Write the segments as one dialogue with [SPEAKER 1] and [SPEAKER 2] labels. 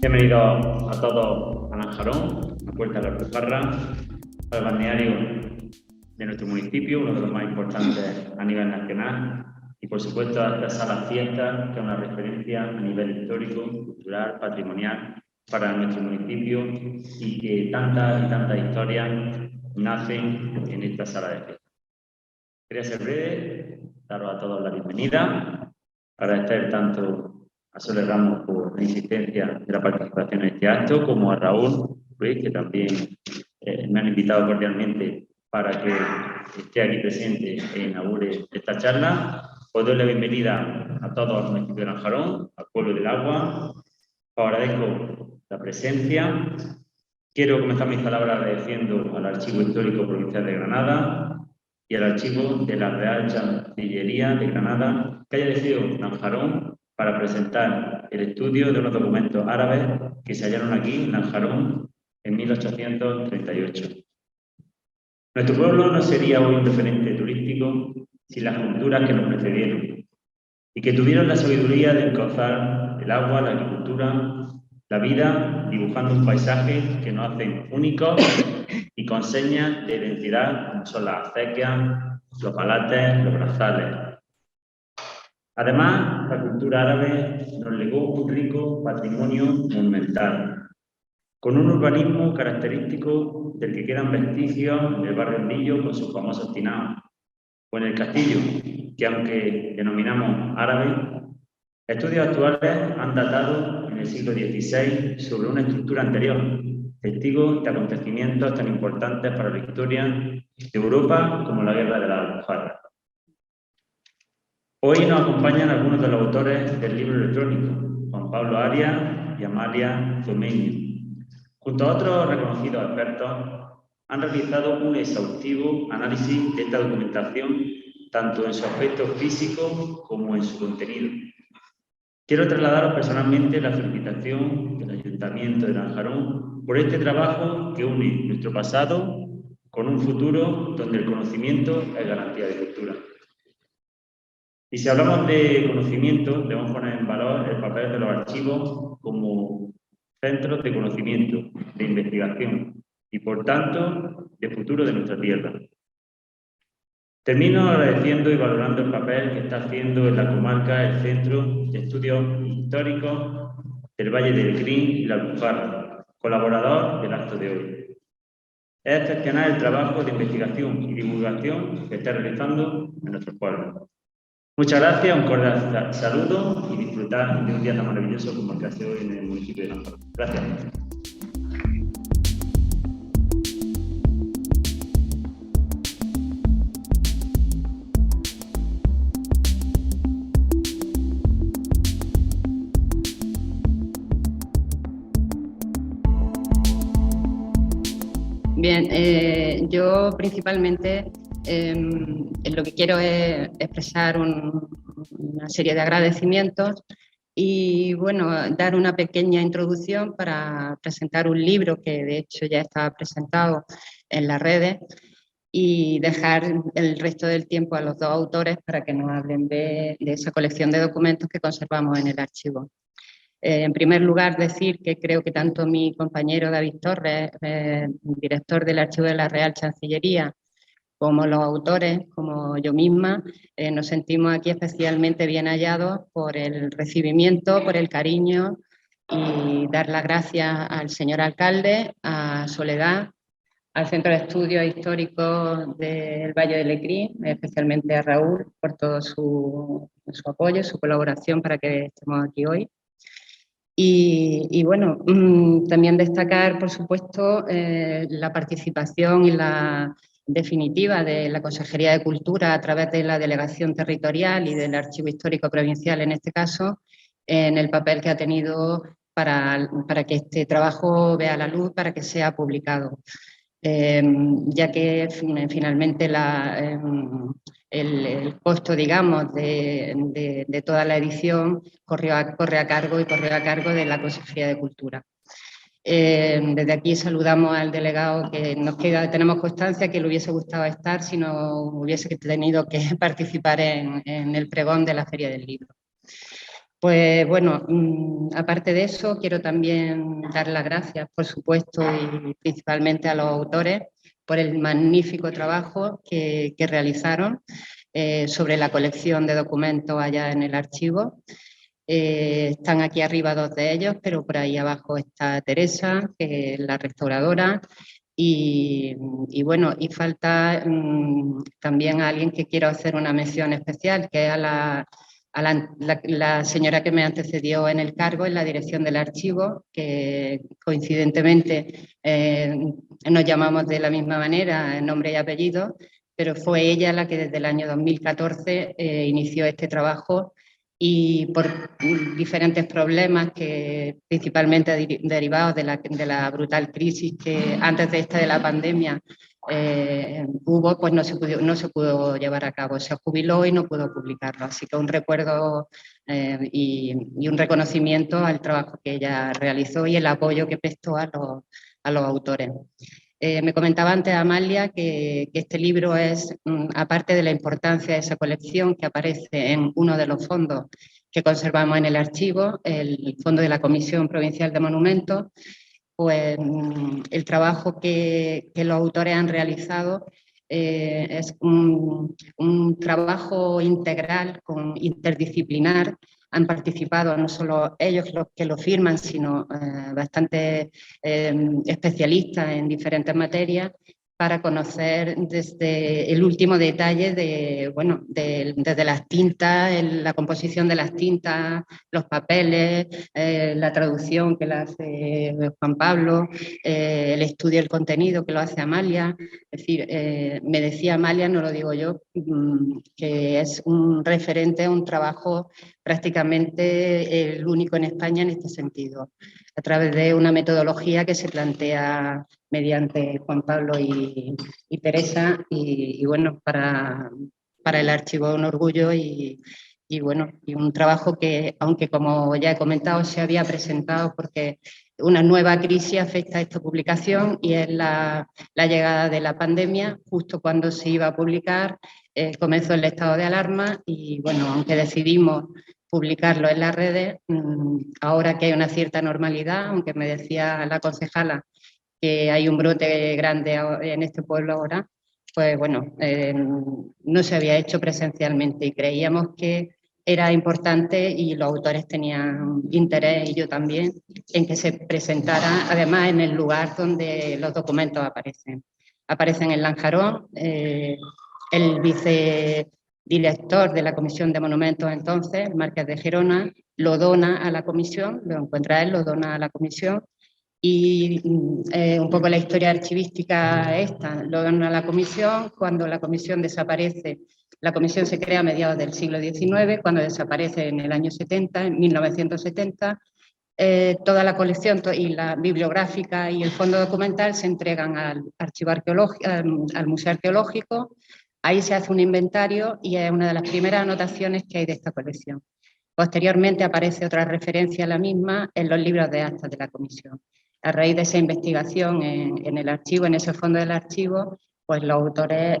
[SPEAKER 1] Bienvenidos a todos a Lanjarón, a Puerta de la Alpujarra, al balneario de nuestro municipio, uno de los más importantes a nivel nacional, y por supuesto a esta sala fiesta, que es una referencia a nivel histórico, cultural, patrimonial para nuestro municipio y que tantas y tantas historias nacen en esta sala de fiesta. Quería ser breve, daros a todos la bienvenida, agradecer tanto a Sole Ramos por la insistencia de la participación en este acto, como a Raúl Ruiz, que también me han invitado cordialmente para que esté aquí presente e inaugure esta charla. Os doy la bienvenida a todos al municipio de Lanjarón, al pueblo del agua. Os agradezco la presencia. Quiero comenzar mis palabras agradeciendo al Archivo Histórico Provincial de Granada y al Archivo de la Real Chancillería de Granada, que haya elegido Lanjarón para presentar el estudio de unos documentos árabes que se hallaron aquí en Lanjarón en 1838. Nuestro pueblo no sería hoy un referente turístico sin las culturas que nos precedieron y que tuvieron la sabiduría de encauzar el agua, la agricultura, la vida, dibujando un paisaje que nos hace únicos y con señas de identidad como son las acequias, los palates, los brazales. Además, la cultura árabe nos legó un rico patrimonio monumental, con un urbanismo característico del que quedan vestigios en el barrio Andillo con sus famosos tinados, o en el castillo, que aunque denominamos árabe, estudios actuales han datado en el siglo XVI sobre una estructura anterior, testigo de acontecimientos tan importantes para la historia de Europa como la Guerra de la Alpujarra. Hoy nos acompañan algunos de los autores del libro electrónico, Juan Pablo Arias y Amalia Zomeño. Junto a otros reconocidos expertos, han realizado un exhaustivo análisis de esta documentación, tanto en su aspecto físico como en su contenido. Quiero trasladaros personalmente la felicitación del Ayuntamiento de Lanjarón por este trabajo que une nuestro pasado con un futuro donde el conocimiento es garantía de cultura. Y si hablamos de conocimiento, debemos poner en valor el papel de los archivos como centros de conocimiento, de investigación y, por tanto, de futuro de nuestra tierra. Termino agradeciendo y valorando el papel que está haciendo en la comarca el Centro de Estudios Históricos del Valle del Lecrín y la Alpujarra, colaborador del acto de hoy. Es excepcional el trabajo de investigación y divulgación que está realizando en nuestro pueblo. Muchas gracias, un cordial saludo y disfrutar de un día tan maravilloso como el que hace hoy en el municipio de Lanjarón. Gracias.
[SPEAKER 2] Bien, yo principalmente lo que quiero es expresar una serie de agradecimientos y, bueno, dar una pequeña introducción para presentar un libro que de hecho ya está presentado en las redes y dejar el resto del tiempo a los dos autores para que nos hablen de esa colección de documentos que conservamos en el archivo. En primer lugar, decir que creo que tanto mi compañero David Torres, director del Archivo de la Real Chancillería, como los autores, como yo misma, nos sentimos aquí especialmente bien hallados por el recibimiento, por el cariño y dar las gracias al señor alcalde, a Soledad, al Centro de Estudios Históricos del Valle del Lecrín, especialmente a Raúl por todo su apoyo, su colaboración para que estemos aquí hoy. Y bueno, también destacar, por supuesto, la participación y la definitiva de la Consejería de Cultura a través de la Delegación Territorial y del Archivo Histórico Provincial, en este caso, en el papel que ha tenido para que este trabajo vea la luz, para que sea publicado. Ya que finalmente el costo, digamos, de toda la edición corre a cargo de la Consejería de Cultura. Desde aquí saludamos al delegado, que tenemos constancia que le hubiese gustado estar si no hubiese tenido que participar en el pregón de la Feria del Libro. Pues bueno, aparte de eso, quiero también dar las gracias, por supuesto, y principalmente a los autores por el magnífico trabajo que realizaron sobre la colección de documentos allá en el archivo. Están aquí arriba dos de ellos, pero por ahí abajo está Teresa, que es la restauradora, y bueno, y falta también a alguien que quiero hacer una mención especial, que es la señora que me antecedió en el cargo en la dirección del archivo, que coincidentemente nos llamamos de la misma manera, nombre y apellido, pero fue ella la que desde el año 2014 inició este trabajo y por diferentes problemas que principalmente derivados de la brutal crisis que antes de esta de la pandemia hubo, pues no se pudo llevar a cabo. Se jubiló y no pudo publicarlo. Así que un recuerdo y un reconocimiento al trabajo que ella realizó y el apoyo que prestó a los autores. Me comentaba antes Amalia que este libro es, aparte de la importancia de esa colección que aparece en uno de los fondos que conservamos en el archivo, el fondo de la Comisión Provincial de Monumentos, pues el trabajo que los autores han realizado es un trabajo integral, interdisciplinar. Han participado no solo ellos los que lo firman, sino bastantes especialistas en diferentes materias para conocer desde el último detalle desde las tintas, la composición de las tintas, los papeles, la traducción que la hace Juan Pablo, el estudio del contenido que lo hace Amalia. Es decir, me decía Amalia, no lo digo yo, que es un referente, un trabajo prácticamente el único en España en este sentido, a través de una metodología que se plantea mediante Juan Pablo y Teresa, y bueno, para el archivo un orgullo y bueno, y un trabajo que, aunque como ya he comentado, se había presentado porque una nueva crisis afecta a esta publicación y es la llegada de la pandemia, justo cuando se iba a publicar, comenzó el estado de alarma y bueno, aunque decidimos publicarlo en las redes, ahora que hay una cierta normalidad, aunque me decía la concejala que hay un brote grande en este pueblo ahora, pues bueno, no se había hecho presencialmente y creíamos que era importante y los autores tenían interés, y yo también, en que se presentara además en el lugar donde los documentos aparecen. Aparecen en Lanjarón, el vicedirector de la Comisión de Monumentos entonces, Márquez de Gerona, lo dona a la comisión, lo encuentra él, lo dona a la comisión, y un poco la historia archivística esta, lo dan a la comisión, cuando la comisión desaparece, la comisión se crea a mediados del siglo XIX, cuando desaparece en el año 70, en 1970, toda la colección y la bibliográfica y el fondo documental se entregan al archivo arqueológico, al Museo Arqueológico, ahí se hace un inventario y es una de las primeras anotaciones que hay de esta colección. Posteriormente aparece otra referencia a la misma en los libros de actas de la comisión. A raíz de esa investigación en el archivo, en ese fondo del archivo, pues los autores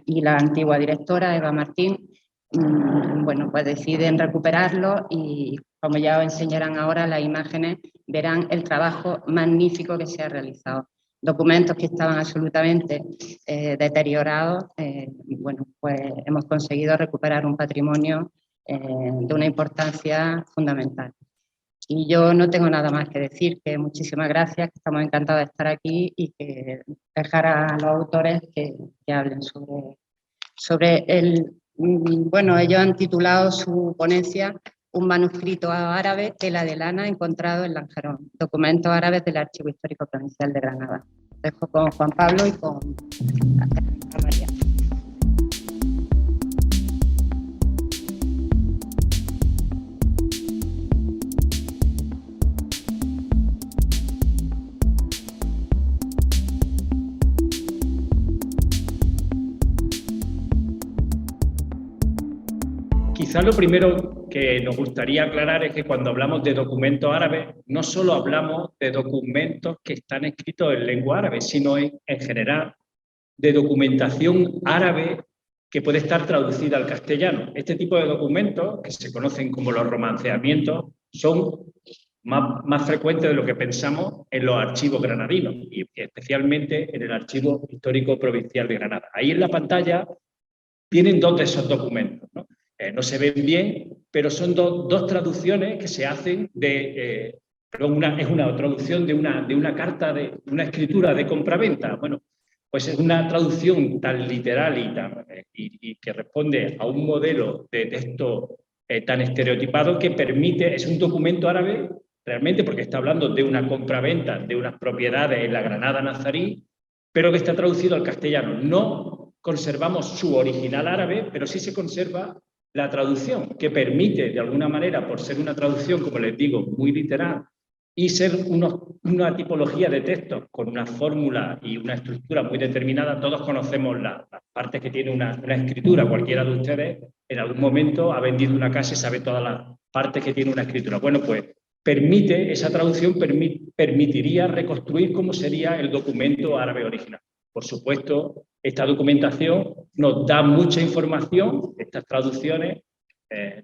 [SPEAKER 2] y la antigua directora, Eva Martín, bueno, pues deciden recuperarlo y, como ya os enseñarán ahora las imágenes, verán el trabajo magnífico que se ha realizado. Documentos que estaban absolutamente deteriorados, bueno, pues hemos conseguido recuperar un patrimonio de una importancia fundamental. Y yo no tengo nada más que decir, que muchísimas gracias, que estamos encantados de estar aquí y que dejar a los autores que hablen sobre el... Bueno, ellos han titulado su ponencia Un manuscrito árabe, tela de lana, encontrado en Lanjarón, documentos árabes del Archivo Histórico Provincial de Granada. Dejo con Juan Pablo y con María.
[SPEAKER 3] Quizás lo primero que nos gustaría aclarar es que cuando hablamos de documentos árabes, no solo hablamos de documentos que están escritos en lengua árabe, sino en general de documentación árabe que puede estar traducida al castellano. Este tipo de documentos, que se conocen como los romanceamientos, son más frecuentes de lo que pensamos en los archivos granadinos y especialmente en el Archivo Histórico Provincial de Granada. Ahí en la pantalla tienen dos de esos documentos, ¿no? No se ven bien, pero son dos traducciones que se hacen de... es una traducción de una carta, de una escritura de compraventa. Bueno, pues es una traducción tan literal y que responde a un modelo de texto tan estereotipado que permite, es un documento árabe realmente porque está hablando de una compraventa de unas propiedades en la Granada nazarí, pero que está traducido al castellano. No conservamos su original árabe, pero sí se conserva la traducción, que permite, de alguna manera, por ser una traducción, como les digo, muy literal, y ser una tipología de textos con una fórmula y una estructura muy determinada. Todos conocemos las partes que tiene una escritura. Cualquiera de ustedes en algún momento ha vendido una casa y sabe todas las partes que tiene una escritura. Bueno, pues esa traducción permitiría reconstruir cómo sería el documento árabe original. Por supuesto, esta documentación nos da mucha información, estas traducciones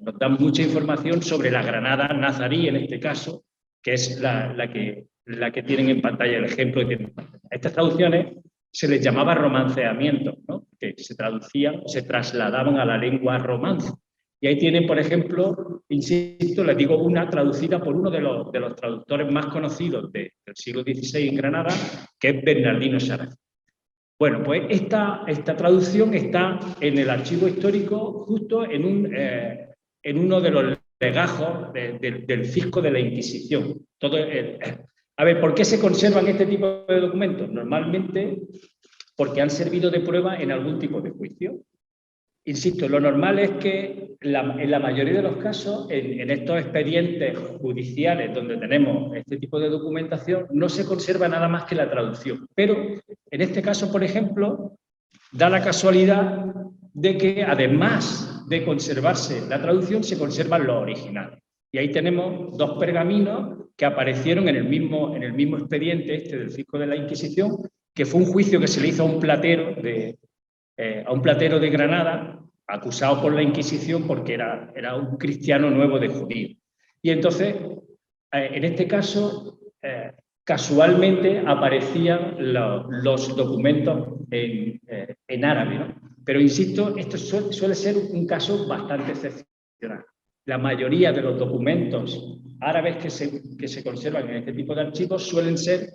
[SPEAKER 3] nos dan mucha información sobre la Granada nazarí, en este caso, que es la que tienen en pantalla, el ejemplo que tienen en pantalla. Estas traducciones se les llamaba romanceamientos, ¿no? Que se traducían, se trasladaban a la lengua romance. Y ahí tienen, por ejemplo, insisto, les digo una traducida por uno de los traductores más conocidos del siglo XVI en Granada, que es Bernardino Sarace. Bueno, pues esta traducción está en el archivo histórico justo en uno de los legajos del fisco de la Inquisición. A ver, ¿por qué se conservan este tipo de documentos? Normalmente porque han servido de prueba en algún tipo de juicio. Insisto, lo normal es que en la mayoría de los casos, en estos expedientes judiciales donde tenemos este tipo de documentación, no se conserva nada más que la traducción. Pero en este caso, por ejemplo, da la casualidad de que además de conservarse la traducción, se conservan los originales. Y ahí tenemos dos pergaminos que aparecieron en el mismo expediente del fisco de la Inquisición, que fue un juicio que se le hizo a un platero de Granada, acusado por la Inquisición porque era un cristiano nuevo de judío. Y entonces, en este caso, casualmente aparecían los documentos en árabe, ¿no? Pero insisto, esto suele ser un caso bastante excepcional. La mayoría de los documentos árabes que se conservan en este tipo de archivos suelen ser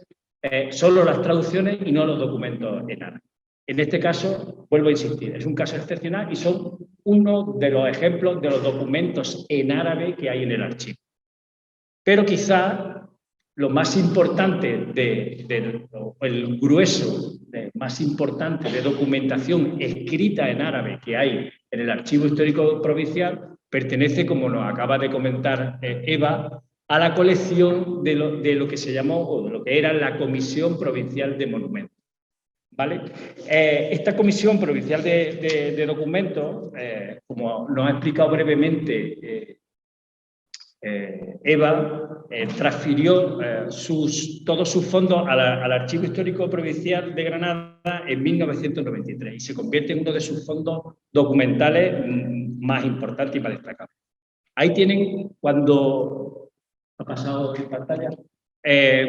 [SPEAKER 3] solo las traducciones y no los documentos en árabe. En este caso, vuelvo a insistir, es un caso excepcional y son uno de los ejemplos de los documentos en árabe que hay en el archivo. Pero quizá lo más importante, el grueso más importante de documentación escrita en árabe que hay en el Archivo Histórico Provincial pertenece, como nos acaba de comentar Eva, a la colección de lo que se llamó, o de lo que era la Comisión Provincial de Monumentos. ¿Vale? Esta Comisión Provincial de Documentos, como nos ha explicado brevemente Eva, transfirió todos sus fondos al Archivo Histórico Provincial de Granada en 1993 y se convierte en uno de sus fondos documentales más importantes y más destacados. Ahí tienen, cuando ha pasado en pantalla,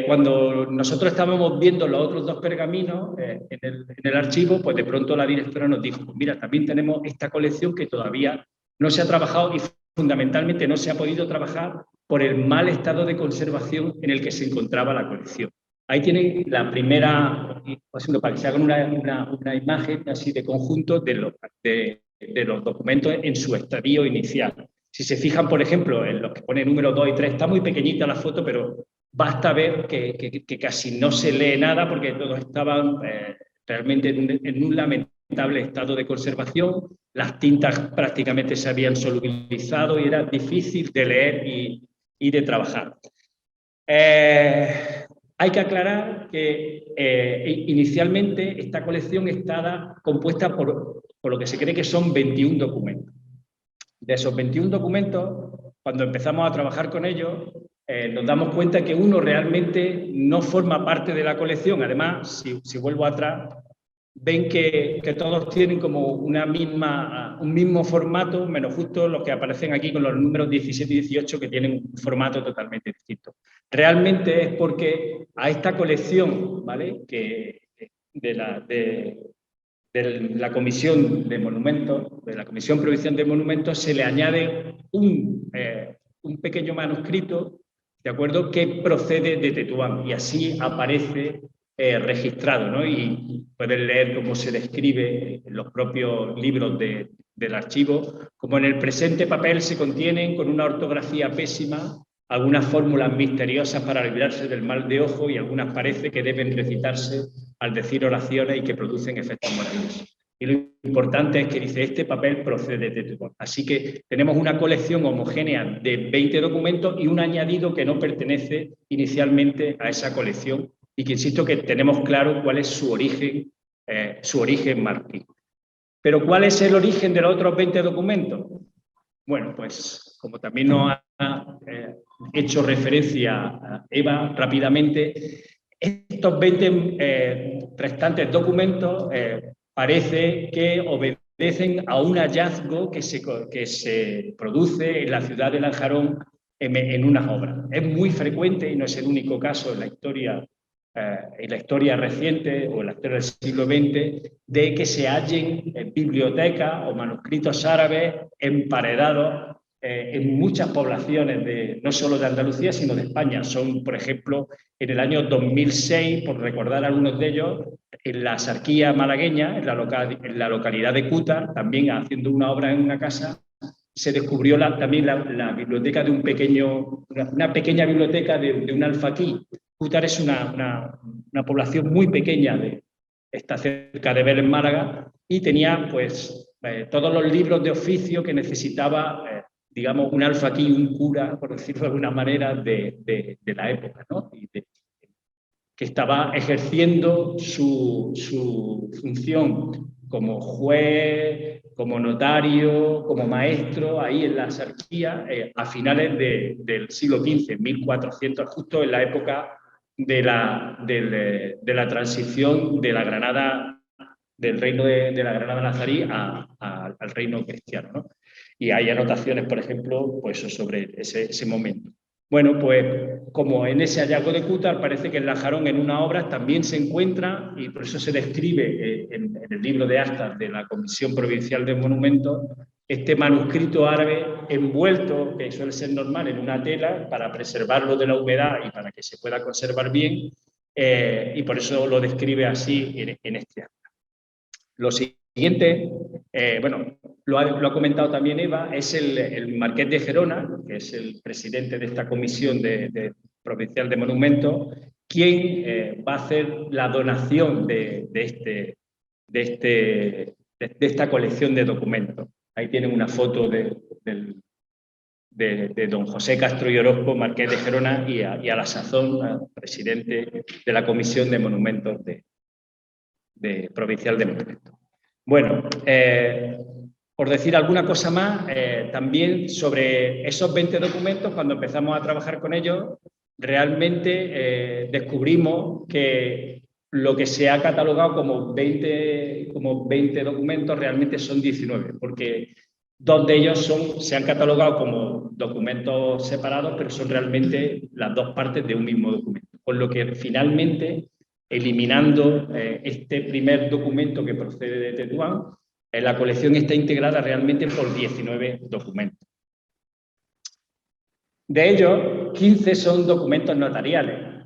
[SPEAKER 3] cuando nosotros estábamos viendo los otros dos pergaminos en el archivo, pues de pronto la directora nos dijo, pues mira, también tenemos esta colección que todavía no se ha trabajado y fundamentalmente no se ha podido trabajar por el mal estado de conservación en el que se encontraba la colección. Ahí tienen la primera, para que se hagan una imagen así de conjunto de los documentos en su estadio inicial. Si se fijan, por ejemplo, en los que pone número 2 y 3, está muy pequeñita la foto, pero basta ver que casi no se lee nada porque todos estaban realmente en un lamentable estado de conservación. Las tintas prácticamente se habían solubilizado y era difícil de leer y de trabajar. Hay que aclarar que inicialmente esta colección está compuesta por lo que se cree que son 21 documentos. De esos 21 documentos, cuando empezamos a trabajar con ellos, nos damos cuenta que uno realmente no forma parte de la colección. Además, si vuelvo atrás, ven que todos tienen como un mismo formato, menos justo los que aparecen aquí con los números 17 y 18 que tienen un formato totalmente distinto. Realmente es porque a esta colección, ¿vale?, de la Comisión de Monumentos, de la Comisión Provincial de Monumentos, se le añade un pequeño manuscrito, ¿de acuerdo?, que procede de Tetuán, y así aparece registrado, ¿no? Y pueden leer cómo se describe en los propios libros del archivo, como en el presente papel se contienen, con una ortografía pésima, algunas fórmulas misteriosas para librarse del mal de ojo, y algunas parece que deben recitarse al decir oraciones y que producen efectos maravillosos. Y lo importante es que dice, este papel procede de Tetuán. Así que tenemos una colección homogénea de 20 documentos y un añadido que no pertenece inicialmente a esa colección, y que insisto que tenemos claro cuál es su origen marroquí. Pero ¿cuál es el origen de los otros 20 documentos? Bueno, pues como también nos ha hecho referencia Eva rápidamente, estos 20 restantes documentos parece que obedecen a un hallazgo que se produce en la ciudad de Lanjarón en unas obras. Es muy frecuente, y no es el único caso en la historia reciente o en la historia del siglo XX, de que se hallen bibliotecas o manuscritos árabes emparedados en muchas poblaciones, no solo de Andalucía, sino de España. Son, por ejemplo, en el año 2006, por recordar algunos de ellos, en la Sarquía malagueña, en la localidad de Cútar, también haciendo una obra en una casa, se descubrió también la biblioteca de una pequeña biblioteca de un alfaquí. Cútar es una población muy pequeña, está cerca de Vélez, Málaga, y tenía pues todos los libros de oficio que necesitaba, digamos, un alfaquí, un cura, por decirlo de alguna manera, de la época, ¿no? Que estaba ejerciendo su función como juez, como notario, como maestro, ahí en la Sarquía, a finales del siglo XV, 1400, justo en la época de la transición de la Granada, del reino de la Granada nazarí al reino cristiano, ¿no? Y hay anotaciones, por ejemplo, pues sobre ese momento. Bueno, pues como en ese hallazgo de Cútar, parece que en Lanjarón, en una obra, también se encuentra, y por eso se describe en el libro de actas de la Comisión Provincial de Monumentos, este manuscrito árabe envuelto, que suele ser normal, en una tela para preservarlo de la humedad y para que se pueda conservar bien, y por eso lo describe así en este acta. Lo siguiente, bueno, lo ha comentado también Eva, es el Marqués de Gerona, que es el presidente de esta comisión provincial de monumentos, quien va a hacer la donación de esta colección de documentos. Ahí tienen una foto de don José Castro y Orozco, Marqués de Gerona, y a la sazón, presidente de la Comisión de Monumentos provincial de monumentos. Bueno, por decir alguna cosa más, también sobre esos 20 documentos, cuando empezamos a trabajar con ellos, realmente descubrimos que lo que se ha catalogado como 20 documentos realmente son 19, porque 2 de ellos se han catalogado como documentos separados, pero son realmente las 2 partes de un mismo documento. Con lo que finalmente, eliminando este primer documento que procede de Tetuán, la colección está integrada realmente por 19 documentos. De ellos, 15 son documentos notariales.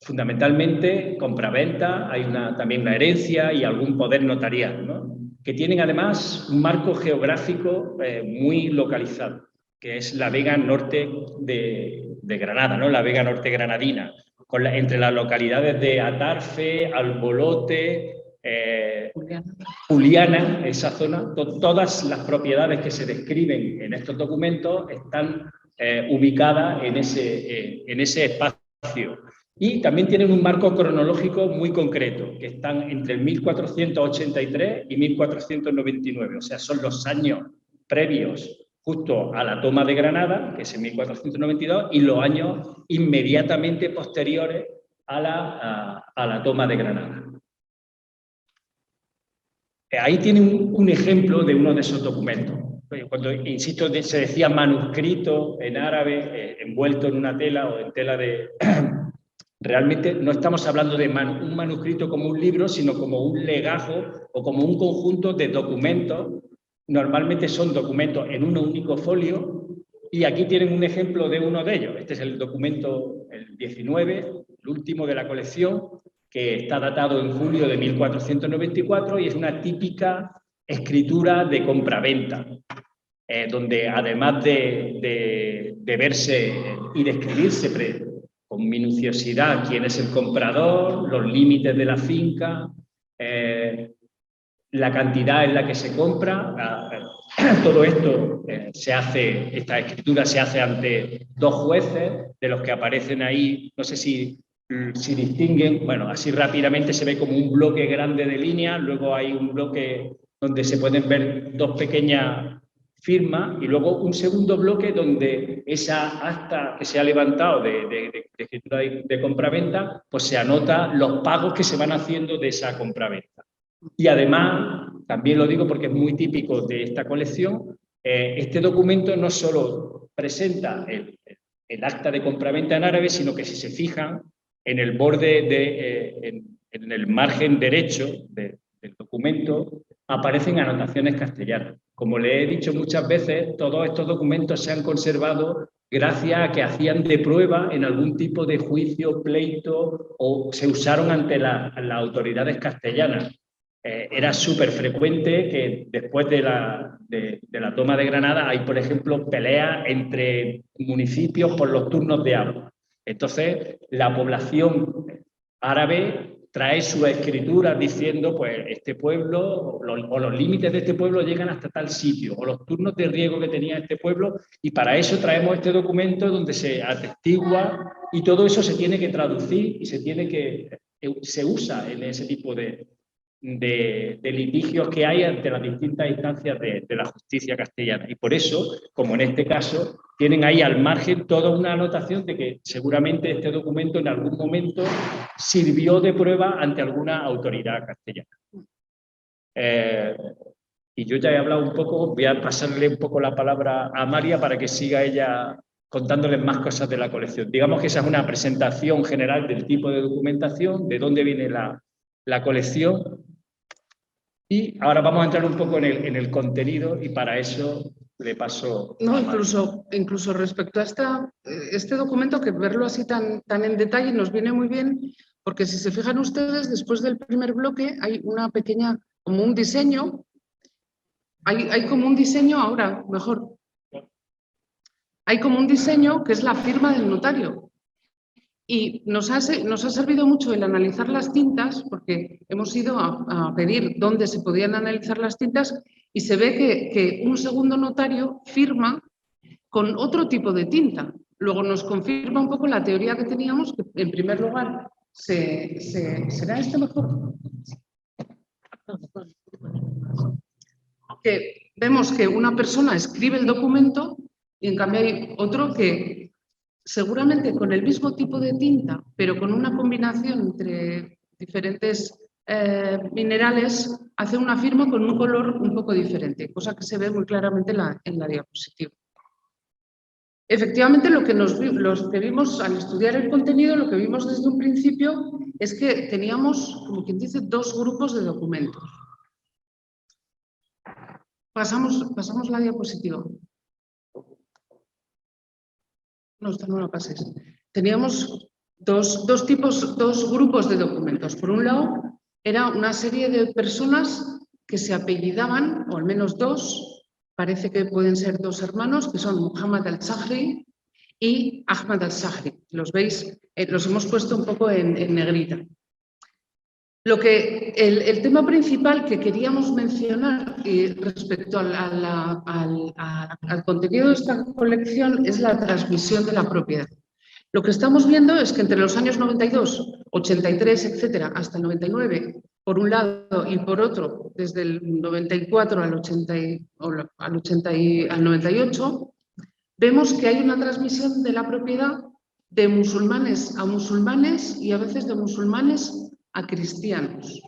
[SPEAKER 3] Fundamentalmente compraventa, hay también una herencia y algún poder notarial, ¿no? Que tienen además un marco geográfico muy localizado, que es la Vega Norte de Granada, ¿no? La Vega Norte granadina, entre las localidades de Atarfe, Albolote, Juliana, esa zona. Todas las propiedades que se describen en estos documentos están ubicadas en ese espacio. Y también tienen un marco cronológico muy concreto, que están entre el 1483 y 1499, o sea, son los años previos justo a la toma de Granada, que es en 1492, y los años inmediatamente posteriores a la toma de Granada. Ahí tiene un ejemplo de uno de esos documentos. Cuando, insisto, se decía manuscrito en árabe, envuelto en una tela o en tela de... Realmente no estamos hablando de un manuscrito como un libro, sino como un legajo o como un conjunto de documentos. Normalmente son documentos en un único folio, y aquí tienen un ejemplo de uno de ellos. Este es el documento, el 19, el último de la colección, que está datado en julio de 1494 y es una típica escritura de compraventa, donde además de verse y de escribirse con minuciosidad quién es el comprador, los límites de la finca, la cantidad en la que se compra, todo esto esta escritura se hace ante dos jueces, de los que aparecen ahí, no sé si distinguen, bueno, así rápidamente se ve como un bloque grande de líneas, luego hay un bloque donde se pueden ver dos pequeñas firmas y luego un segundo bloque donde esa acta que se ha levantado de escritura de compraventa, pues se anota los pagos que se van haciendo de esa compraventa. Y además, también lo digo porque es muy típico de esta colección, este documento no solo presenta el acta de compraventa en árabe, sino que si se fijan en el borde, en el margen derecho del documento, aparecen anotaciones castellanas. Como le he dicho muchas veces, todos estos documentos se han conservado gracias a que hacían de prueba en algún tipo de juicio, pleito, o se usaron ante las autoridades castellanas. Era súper frecuente que después de la toma de Granada hay, por ejemplo, peleas entre municipios por los turnos de agua. Entonces, la población árabe trae su escritura diciendo, pues, este pueblo, o los límites de este pueblo llegan hasta tal sitio, o los turnos de riego que tenía este pueblo, y para eso traemos este documento donde se atestigua, y todo eso se tiene que traducir y se usa en ese tipo de litigios que hay ante las distintas instancias de la justicia castellana. Y por eso, como en este caso, tienen ahí al margen toda una anotación de que seguramente este documento en algún momento sirvió de prueba ante alguna autoridad castellana. Y yo ya he hablado un poco, voy a pasarle un poco la palabra a María para que siga ella contándoles más cosas de la colección. Digamos que esa es una presentación general del tipo de documentación, de dónde viene la colección. Y ahora vamos a entrar un poco en el contenido, y para eso le paso...
[SPEAKER 4] No, incluso respecto a este documento, que verlo así tan en detalle nos viene muy bien, porque si se fijan ustedes, después del primer bloque hay una pequeña, como un diseño, hay como un diseño ahora, mejor. Hay como un diseño que es la firma del notario. Y nos ha servido mucho el analizar las tintas, porque hemos ido a pedir dónde se podían analizar las tintas, y se ve que un segundo notario firma con otro tipo de tinta. Luego nos confirma un poco la teoría que teníamos, que en primer lugar, ¿será este mejor? Que vemos que una persona escribe el documento y en cambio hay otro que seguramente con el mismo tipo de tinta, pero con una combinación entre diferentes minerales, hace una firma con un color un poco diferente, cosa que se ve muy claramente en la diapositiva. Efectivamente, lo que vimos al estudiar el contenido, lo que vimos desde un principio, es que teníamos, como quien dice, dos grupos de documentos. Pasamos la diapositiva. No, esta no la pases. Teníamos dos grupos de documentos. Por un lado, era una serie de personas que se apellidaban, o al menos dos, parece que pueden ser dos hermanos, que son Muhammad al-Zahri y Ahmad al-Zahri. Los veis, los hemos puesto un poco en negrita. El tema principal que queríamos mencionar respecto al contenido de esta colección es la transmisión de la propiedad. Lo que estamos viendo es que entre los años 92, 83, etcétera, hasta el 99, por un lado, y por otro, desde el 94 al 98, vemos que hay una transmisión de la propiedad de musulmanes a musulmanes y a veces de musulmanes a cristianos.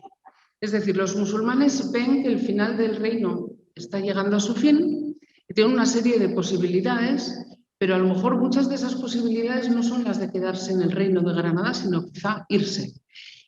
[SPEAKER 4] Es decir, los musulmanes ven que el final del reino está llegando a su fin y tienen una serie de posibilidades, pero a lo mejor muchas de esas posibilidades no son las de quedarse en el reino de Granada, sino quizá irse.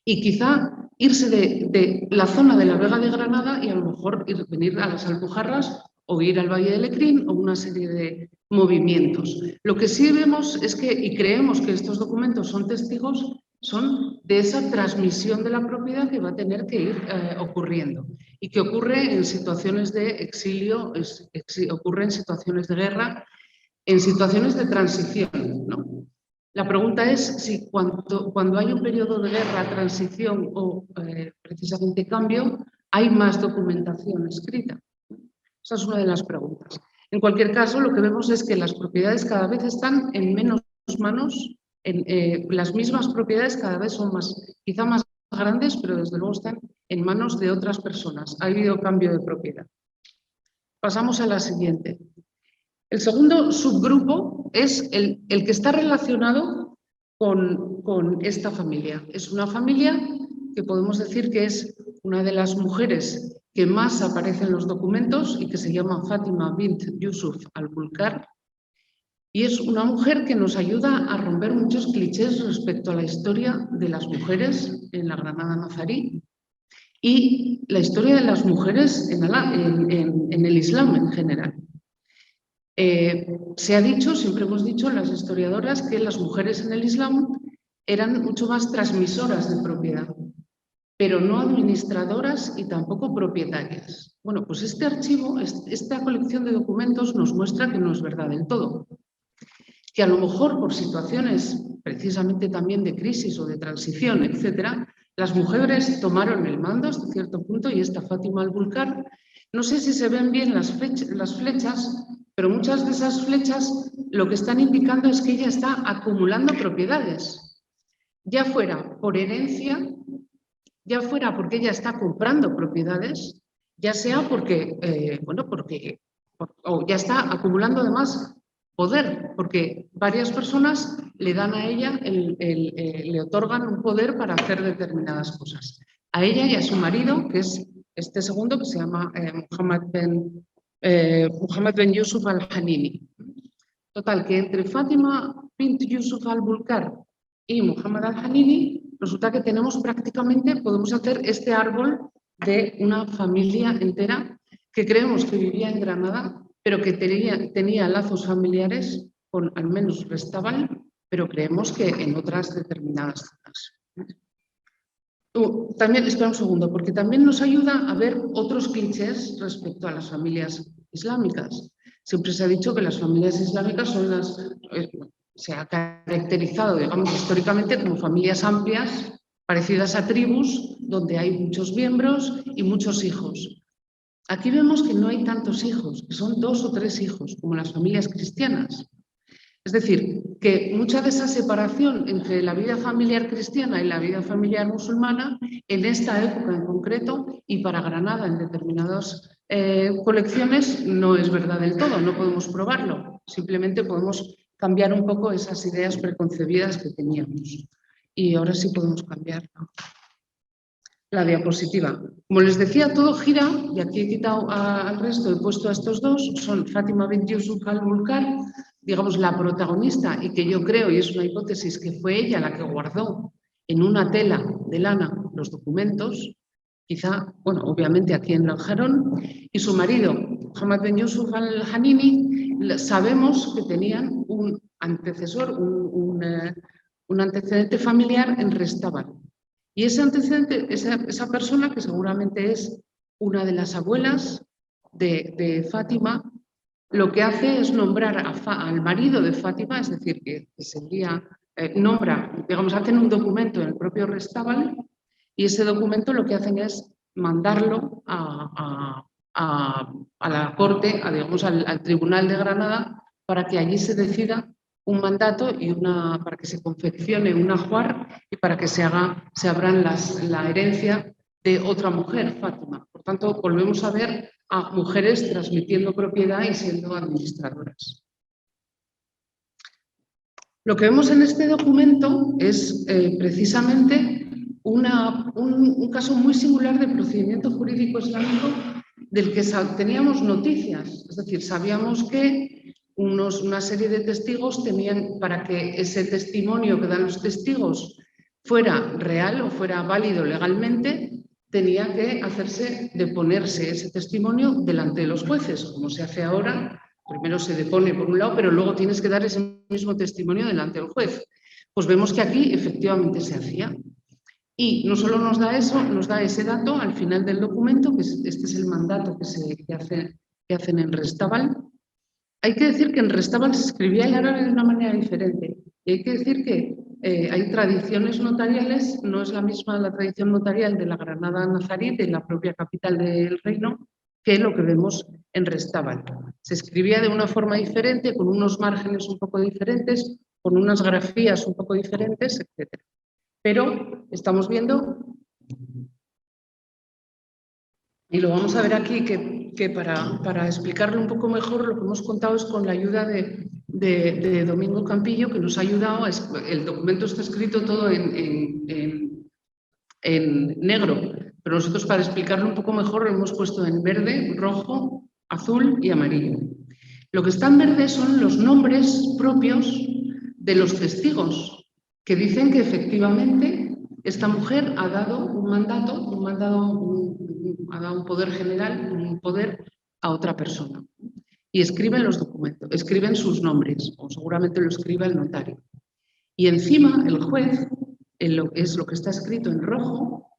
[SPEAKER 4] Y quizá irse de la zona de la Vega de Granada y a lo mejor venir a las Alpujarras o ir al Valle de Lecrín o una serie de movimientos. Lo que sí vemos es que, y creemos que estos documentos son testigos, son de esa transmisión de la propiedad que va a tener que ir ocurriendo y que ocurre en situaciones de exilio, ocurre en situaciones de guerra, en situaciones de transición, ¿no? La pregunta es si cuando hay un periodo de guerra, transición o precisamente cambio, hay más documentación escrita. Esa es una de las preguntas. En cualquier caso, lo que vemos es que las propiedades cada vez están en menos manos, las mismas propiedades cada vez son quizá más grandes, pero desde luego están en manos de otras personas. Ha habido cambio de propiedad. Pasamos a la siguiente. El segundo subgrupo es el que está relacionado con esta familia. Es una familia que podemos decir que es una de las mujeres que más aparece en los documentos y que se llama Fátima bint Yusuf al-Bulkar. Y es una mujer que nos ayuda a romper muchos clichés respecto a la historia de las mujeres en la Granada nazarí y la historia de las mujeres en el Islam en general. Se ha dicho, siempre hemos dicho las historiadoras, que las mujeres en el Islam eran mucho más transmisoras de propiedad, pero no administradoras y tampoco propietarias. Bueno, pues este archivo, esta colección de documentos nos muestra que no es verdad del todo. Que a lo mejor por situaciones precisamente también de crisis o de transición, etcétera, las mujeres tomaron el mando hasta cierto punto y esta Fátima al-Bulkar, no sé si se ven bien las flechas, pero muchas de esas flechas lo que están indicando es que ella está acumulando propiedades, ya fuera por herencia, ya fuera porque ella está comprando propiedades, ya sea porque, o ya está acumulando además poder, porque varias personas le dan a ella, le otorgan un poder para hacer determinadas cosas. A ella y a su marido, que es este segundo, que se llama Muhammad ben Yusuf al-Hanini. Total, que entre Fátima bint Yusuf al-Bulkar y Muhammad al-Hanini, resulta que tenemos prácticamente, podemos hacer este árbol de una familia entera que creemos que vivía en Granada, pero que tenía lazos familiares con al menos Restábal, pero creemos que en otras determinadas zonas. También, espera un segundo, porque también nos ayuda a ver otros clichés respecto a las familias islámicas. Siempre se ha dicho que las familias islámicas son se ha caracterizado, digamos, históricamente como familias amplias, parecidas a tribus, donde hay muchos miembros y muchos hijos. Aquí vemos que no hay tantos hijos, que son 2 o 3 hijos, como las familias cristianas. Es decir, que mucha de esa separación entre la vida familiar cristiana y la vida familiar musulmana, en esta época en concreto y para Granada en determinadas colecciones, no es verdad del todo, no podemos probarlo. Simplemente podemos cambiar un poco esas ideas preconcebidas que teníamos. Y ahora sí podemos cambiar la diapositiva. Como les decía, todo gira, y aquí he quitado al resto, he puesto a estos dos, son Fátima bint Yusuf al-Bulkar, digamos la protagonista, y que yo creo, y es una hipótesis, que fue ella la que guardó en una tela de lana los documentos, quizá, bueno, obviamente aquí en Lanjarón, y su marido, Muhammad ben Yusuf al-Hanini, sabemos que tenían un antecesor, un antecedente familiar en Restábal. Y ese antecedente, esa persona, que seguramente es una de las abuelas de Fátima, lo que hace es nombrar al marido de Fátima, es decir, que sería, nombra, digamos, hacen un documento en el propio Restábal, y ese documento lo que hacen es mandarlo a la corte, digamos, al Tribunal de Granada, para que allí se decida un mandato y para que se confeccione un ajuar y para que se abran la herencia de otra mujer, Fátima. Por tanto, volvemos a ver a mujeres transmitiendo propiedad y siendo administradoras. Lo que vemos en este documento es precisamente un caso muy singular de procedimiento jurídico islámico del que teníamos noticias. Es decir, sabíamos que una serie de testigos tenían, para que ese testimonio que dan los testigos fuera real o fuera válido legalmente, tenía que deponerse ese testimonio delante de los jueces, como se hace ahora. Primero se depone por un lado, pero luego tienes que dar ese mismo testimonio delante del juez. Pues vemos que aquí efectivamente se hacía. Y no solo nos da eso, nos da ese dato al final del documento, que este es el mandato que hacen en Restabal. Hay que decir que en Restabal se escribía el árabe de una manera diferente. Y hay que decir que hay tradiciones notariales, no es la misma la tradición notarial de la Granada nazarí, de la propia capital del reino, que lo que vemos en Restabal. Se escribía de una forma diferente, con unos márgenes un poco diferentes, con unas grafías un poco diferentes, etc. Pero estamos viendo, y lo vamos a ver aquí, que para explicarlo un poco mejor, lo que hemos contado es con la ayuda de Domingo Campillo, que nos ha ayudado. El documento está escrito todo en negro, pero nosotros, para explicarlo un poco mejor, lo hemos puesto en verde, rojo, azul y amarillo. Lo que está en verde son los nombres propios de los testigos, que dicen que efectivamente esta mujer ha dado un mandato, ha dado un poder general, un poder a otra persona. Y escriben los documentos, escriben sus nombres, o seguramente lo escriba el notario. Y encima el juez, es lo que está escrito en rojo,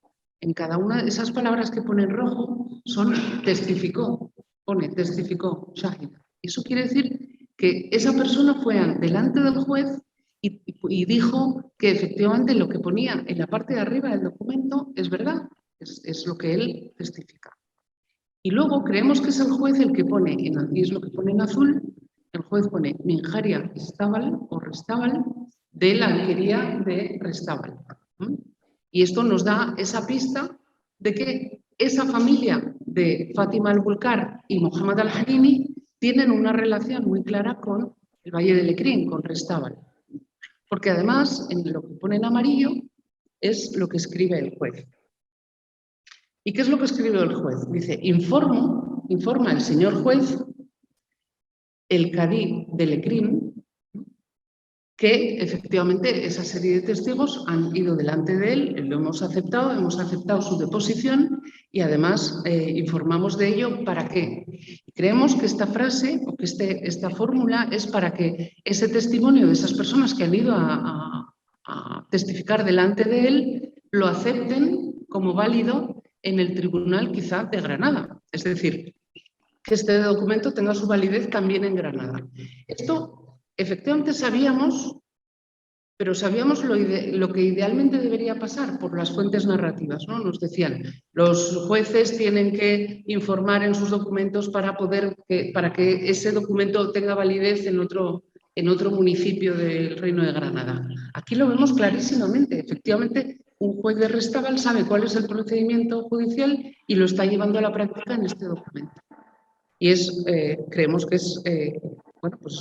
[SPEAKER 4] en cada una de esas palabras que pone en rojo, son testificó, pone testificó, shahid. Eso quiere decir que esa persona fue delante del juez y dijo que efectivamente lo que ponía en la parte de arriba del documento es verdad, es lo que él testifica. Y luego creemos que es el juez el que pone, y es lo que pone en azul, el juez pone Minharia Restabal o Restabal de la alquería de Restabal. Y esto nos da esa pista de que esa familia de Fátima al-Bulkar y Mohammad al-Harimi tienen una relación muy clara con el Valle del Lecrín, con Restabal. Porque además, en lo que pone en amarillo, es lo que escribe el juez. ¿Y qué es lo que escribe el juez? Dice, informa el señor juez, el cadí de Lecrín, que efectivamente esa serie de testigos han ido delante de él, lo hemos aceptado su deposición y además informamos de ello. ¿Para qué? Creemos que esta frase o que esta fórmula es para que ese testimonio de esas personas que han ido a testificar delante de él lo acepten como válido en el tribunal quizá de Granada. Es decir, que este documento tenga su validez también en Granada. Esto efectivamente sabíamos, pero sabíamos lo que idealmente debería pasar por las fuentes narrativas, ¿no? Nos decían, los jueces tienen que informar en sus documentos para que ese documento tenga validez en otro municipio del Reino de Granada. Aquí lo vemos clarísimamente. Efectivamente, un juez de Restabal sabe cuál es el procedimiento judicial y lo está llevando a la práctica en este documento. Y creemos que es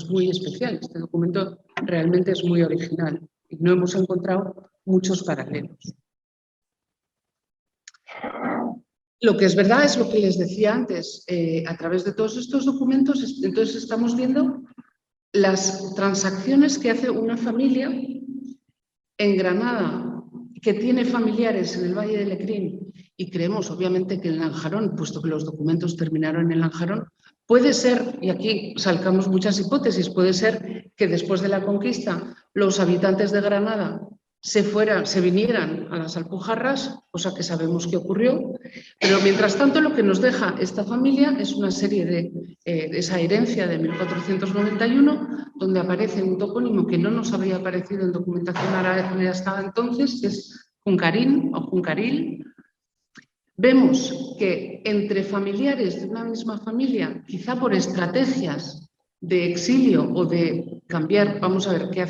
[SPEAKER 4] muy especial. Este documento realmente es muy original y no hemos encontrado muchos paralelos. Lo que es verdad es lo que les decía antes. A través de todos estos documentos, entonces estamos viendo las transacciones que hace una familia en Granada que tiene familiares en el Valle de Lecrín, y creemos obviamente que en Lanjarón, puesto que los documentos terminaron en Lanjarón, puede ser, y aquí sacamos muchas hipótesis, puede ser que después de la conquista los habitantes de Granada se vinieran a las Alpujarras, cosa que sabemos que ocurrió, pero mientras tanto lo que nos deja esta familia es una serie de esa herencia de 1491, donde aparece un topónimo que no nos había aparecido en documentación árabe hasta entonces, que es Juncarín o Juncaril. Vemos que entre familiares de una misma familia, quizá por estrategias de exilio o de cambiar, vamos a ver qué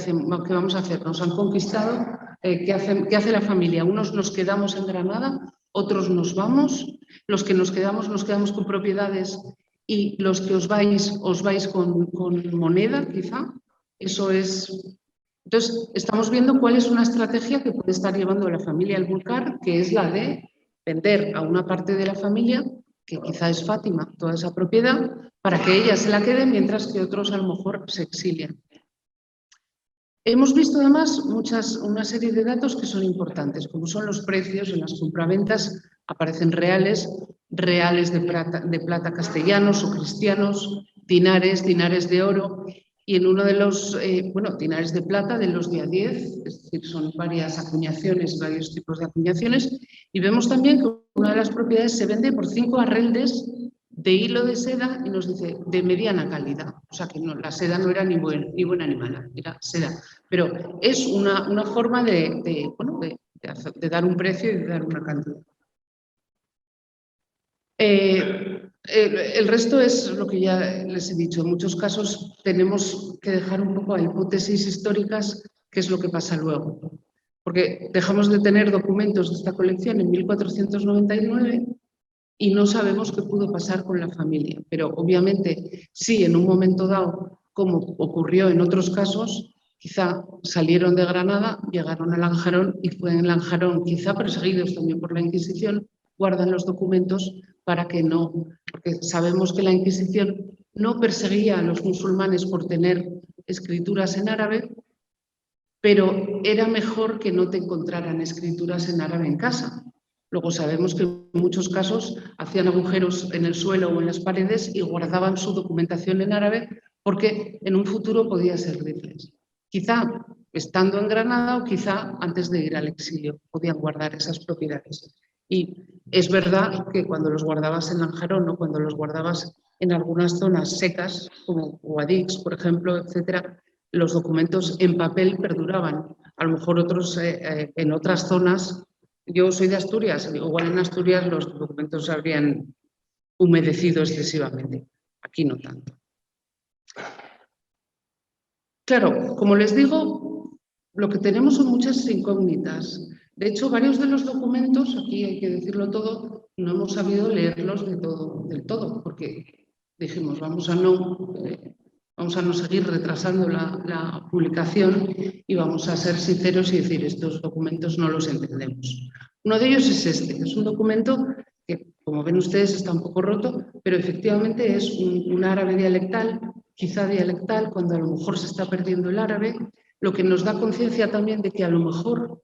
[SPEAKER 4] vamos a hacer, nos han conquistado, ¿qué hace la familia? Unos nos quedamos en Granada, otros nos vamos, los que nos quedamos con propiedades y los que os vais con moneda, quizá. Eso es Entonces, estamos viendo cuál es una estrategia que puede estar llevando la familia Alburcar, que es la de vender a una parte de la familia, que quizá es Fátima, toda esa propiedad, para que ella se la quede, mientras que otros a lo mejor se exilian. Hemos visto además una serie de datos que son importantes, como son los precios en las compraventas, aparecen reales de plata castellanos o cristianos, dinares de oro, y en uno de los, dinares de plata de los día 10, es decir, son varias acuñaciones, varios tipos de acuñaciones, y vemos también que una de las propiedades se vende por 5 arreldes de hilo de seda y nos dice de mediana calidad, o sea que no, la seda no era ni buena ni mala, era seda, pero es una forma de dar un precio y de dar una cantidad. El resto es lo que ya les he dicho. En muchos casos tenemos que dejar un poco a hipótesis históricas qué es lo que pasa luego. Porque dejamos de tener documentos de esta colección en 1499 y no sabemos qué pudo pasar con la familia. Pero obviamente sí, en un momento dado, como ocurrió en otros casos, quizá salieron de Granada, llegaron a Lanjarón y fue en Lanjarón, quizá perseguidos también por la Inquisición, guardan los documentos para que no, porque sabemos que la Inquisición no perseguía a los musulmanes por tener escrituras en árabe, pero era mejor que no te encontraran escrituras en árabe en casa. Luego sabemos que en muchos casos hacían agujeros en el suelo o en las paredes y guardaban su documentación en árabe porque en un futuro podía servirles. Quizá estando en Granada o quizá antes de ir al exilio podían guardar esas propiedades. Y es verdad que cuando los guardabas en Lanjarón o cuando los guardabas en algunas zonas secas, como Guadix, por ejemplo, etcétera, los documentos en papel perduraban. A lo mejor otros en otras zonas. Yo soy de Asturias, igual en Asturias los documentos habrían humedecido excesivamente. Aquí no tanto. Claro, como les digo, lo que tenemos son muchas incógnitas. De hecho, varios de los documentos, aquí hay que decirlo todo, no hemos sabido leerlos del todo, porque dijimos, vamos a no seguir retrasando la publicación y vamos a ser sinceros y decir, estos documentos no los entendemos. Uno de ellos es este, es un documento que, como ven ustedes, está un poco roto, pero efectivamente es un árabe dialectal, quizá dialectal, cuando a lo mejor se está perdiendo el árabe, lo que nos da conciencia también de que a lo mejor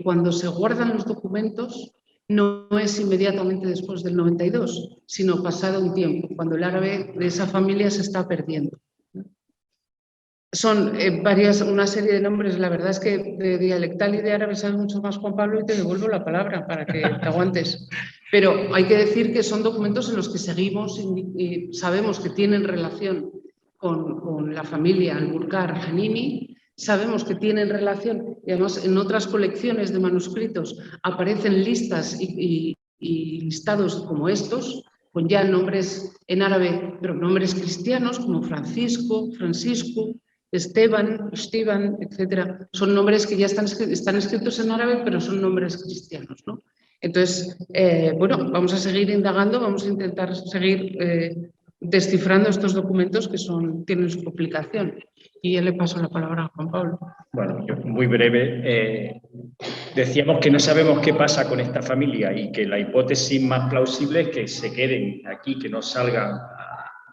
[SPEAKER 4] cuando se guardan los documentos no es inmediatamente después del 92, sino pasado un tiempo, cuando el árabe de esa familia se está perdiendo. Son una serie de nombres, la verdad es que de dialectal y de árabe sabes mucho más, Juan Pablo, y te devuelvo la palabra para que te aguantes. Pero hay que decir que son documentos en los que seguimos y sabemos que tienen relación con la familia Alburcar Janini, sabemos que tienen relación, y además en otras colecciones de manuscritos aparecen listas y listados como estos, con ya nombres en árabe, pero nombres cristianos como Francisco, Esteban, etcétera. Son nombres que ya están escritos en árabe, pero son nombres cristianos, ¿no? Entonces, vamos a seguir indagando, vamos a intentar seguir descifrando estos documentos que tienen su complicación. Y ya le paso la palabra a Juan Pablo.
[SPEAKER 3] Bueno, yo muy breve. Decíamos que no sabemos qué pasa con esta familia y que la hipótesis más plausible es que se queden aquí, que no salgan,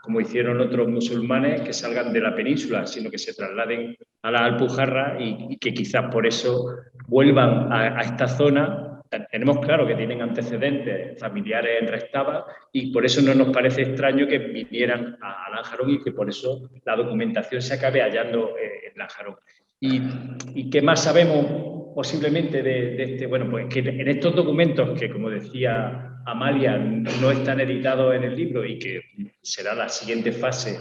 [SPEAKER 3] como hicieron otros musulmanes, que salgan de la península, sino que se trasladen a la Alpujarra y que quizás por eso vuelvan a esta zona. Tenemos claro que tienen antecedentes familiares en Restava y por eso no nos parece extraño que vinieran a Lanjarón y que por eso la documentación se acabe hallando en Lanjarón. ¿Y qué más sabemos posiblemente de este? Bueno, pues que en estos documentos que, como decía Amalia, no están editados en el libro y que será la siguiente fase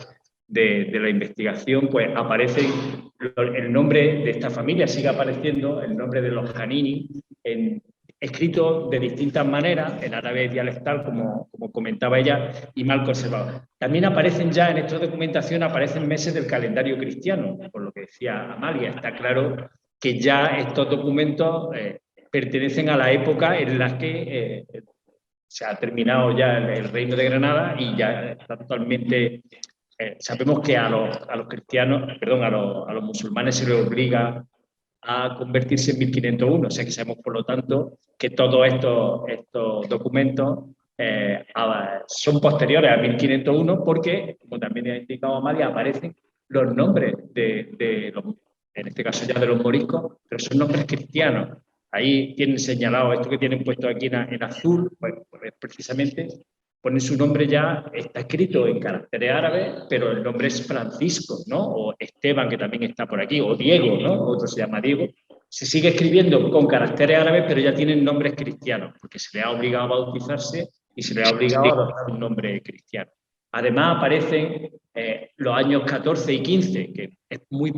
[SPEAKER 3] de la investigación, pues aparece el nombre de esta familia, sigue apareciendo el nombre de los Janini, escrito de distintas maneras, en árabe dialectal, como comentaba ella, y mal conservado. También aparecen ya en esta documentación, aparecen meses del calendario cristiano, por lo que decía Amalia. Está claro que ya estos documentos pertenecen a la época en la que se ha terminado ya el Reino de Granada y ya está totalmente sabemos que a los cristianos, perdón, a los musulmanes se les obliga a convertirse en 1501, o sea que sabemos, por lo tanto, que todos estos documentos son posteriores a 1501 porque, como también ha indicado Amalia, aparecen los nombres de los, en este caso ya de los moriscos, pero son nombres cristianos. Ahí tienen señalado, esto que tienen puesto aquí en azul, pues precisamente ponen su nombre ya, está escrito en caracteres árabes, pero el nombre es Francisco, ¿no? O Esteban, que también está por aquí, o Diego, ¿no? Otro se llama Diego. Se sigue escribiendo con caracteres árabes, pero ya tienen nombres cristianos, porque se le ha obligado a bautizarse y se le ha obligado a adoptar un nombre cristiano. Además aparecen los años 14 y 15, que es muy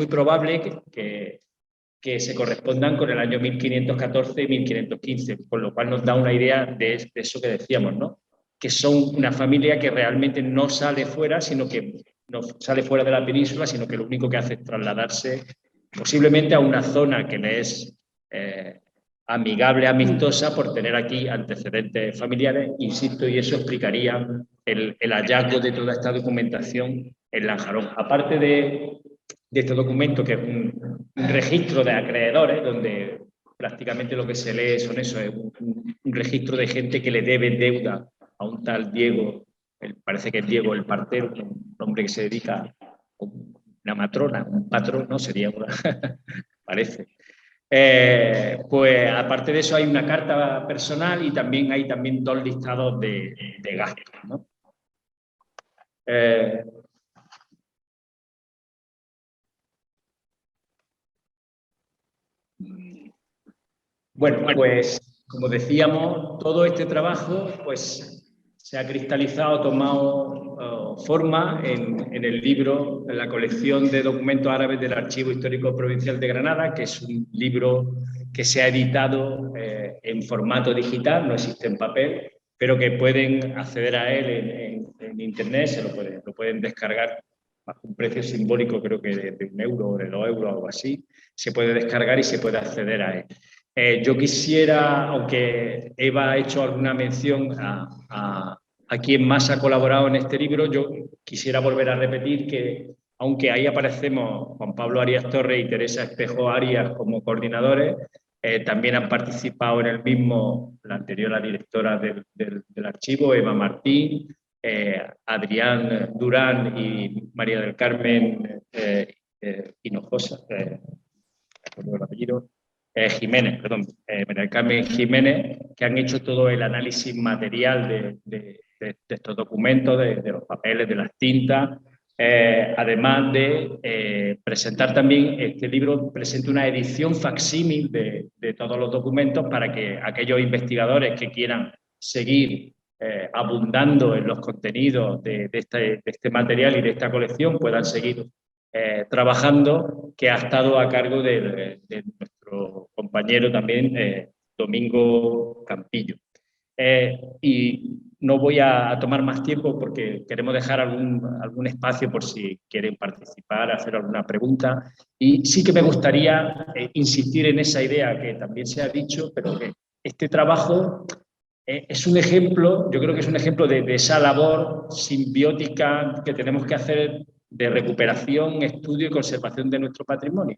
[SPEAKER 3] probable que se correspondan con el año 1514 y 1515, con lo cual nos da una idea de eso que decíamos, ¿no? Que son una familia que realmente no sale fuera, sino que no sale fuera de la península, sino que lo único que hace es trasladarse posiblemente a una zona que le es amigable, amistosa, por tener aquí antecedentes familiares, insisto, y eso explicaría el hallazgo de toda esta documentación en Lanjarón. Aparte de este documento, que es un registro de acreedores, donde prácticamente lo que se lee son eso, es un registro de gente que le debe deuda a un tal Diego, parece que es Diego el Partero, un hombre que se dedica a una matrona, un patrón, ¿no? Sería una, parece. Pues aparte de eso hay una carta personal y también hay dos listados de gastos, ¿no? Bueno, pues como decíamos, todo este trabajo pues se ha cristalizado, tomado forma en el libro, en la colección de documentos árabes del Archivo Histórico Provincial de Granada, que es un libro que se ha editado en formato digital, no existe en papel, pero que pueden acceder a él en internet, lo pueden descargar a un precio simbólico, creo que de 1 euro o de 2 euros, algo así, se puede descargar y se puede acceder a él. Yo quisiera, aunque Eva ha hecho alguna mención a quien más ha colaborado en este libro, yo quisiera volver a repetir que, aunque ahí aparecemos Juan Pablo Arias Torres y Teresa Espejo Arias como coordinadores, también han participado en el mismo la anterior directora del archivo, Eva Martín, Adrián Durán y María del Carmen Hinojosa, el apellido, Jiménez, perdón, María del Carmen Jiménez, que han hecho todo el análisis material de estos documentos, de los papeles, de las tintas, además de presentar también este libro, presenta una edición facsímil de todos los documentos para que aquellos investigadores que quieran seguir abundando en los contenidos de este material y de esta colección puedan seguir trabajando, que ha estado a cargo de nuestro compañero también, Domingo Campillo. Y no voy a tomar más tiempo porque queremos dejar algún espacio por si quieren participar, hacer alguna pregunta. Y sí que me gustaría insistir en esa idea que también se ha dicho, pero que este trabajo es un ejemplo, yo creo que es un ejemplo de esa labor simbiótica que tenemos que hacer de recuperación, estudio y conservación de nuestro patrimonio.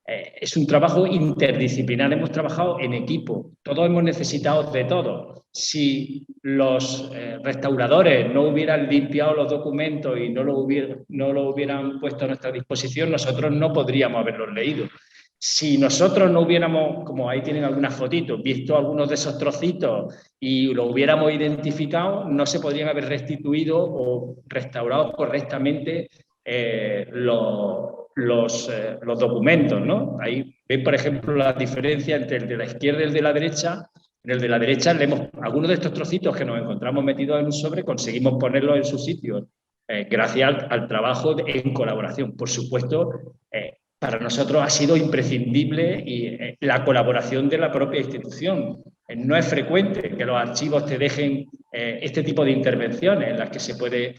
[SPEAKER 3] Es un trabajo interdisciplinar, hemos trabajado en equipo, todos hemos necesitado de todo. Si los restauradores no hubieran limpiado los documentos y no lo hubieran puesto a nuestra disposición, nosotros no podríamos haberlos leído. Si nosotros no hubiéramos, como ahí tienen algunas fotitos, visto algunos de esos trocitos y lo hubiéramos identificado, no se podrían haber restituido o restaurado correctamente los documentos, ¿no? Ahí ven, por ejemplo, la diferencia entre el de la izquierda y el de la derecha. En el de la derecha leemos algunos de estos trocitos que nos encontramos metidos en un sobre, conseguimos ponerlos en su sitio, gracias al trabajo en colaboración. Por supuesto, para nosotros ha sido imprescindible la colaboración de la propia institución. No es frecuente que los archivos te dejen este tipo de intervenciones en las que se puede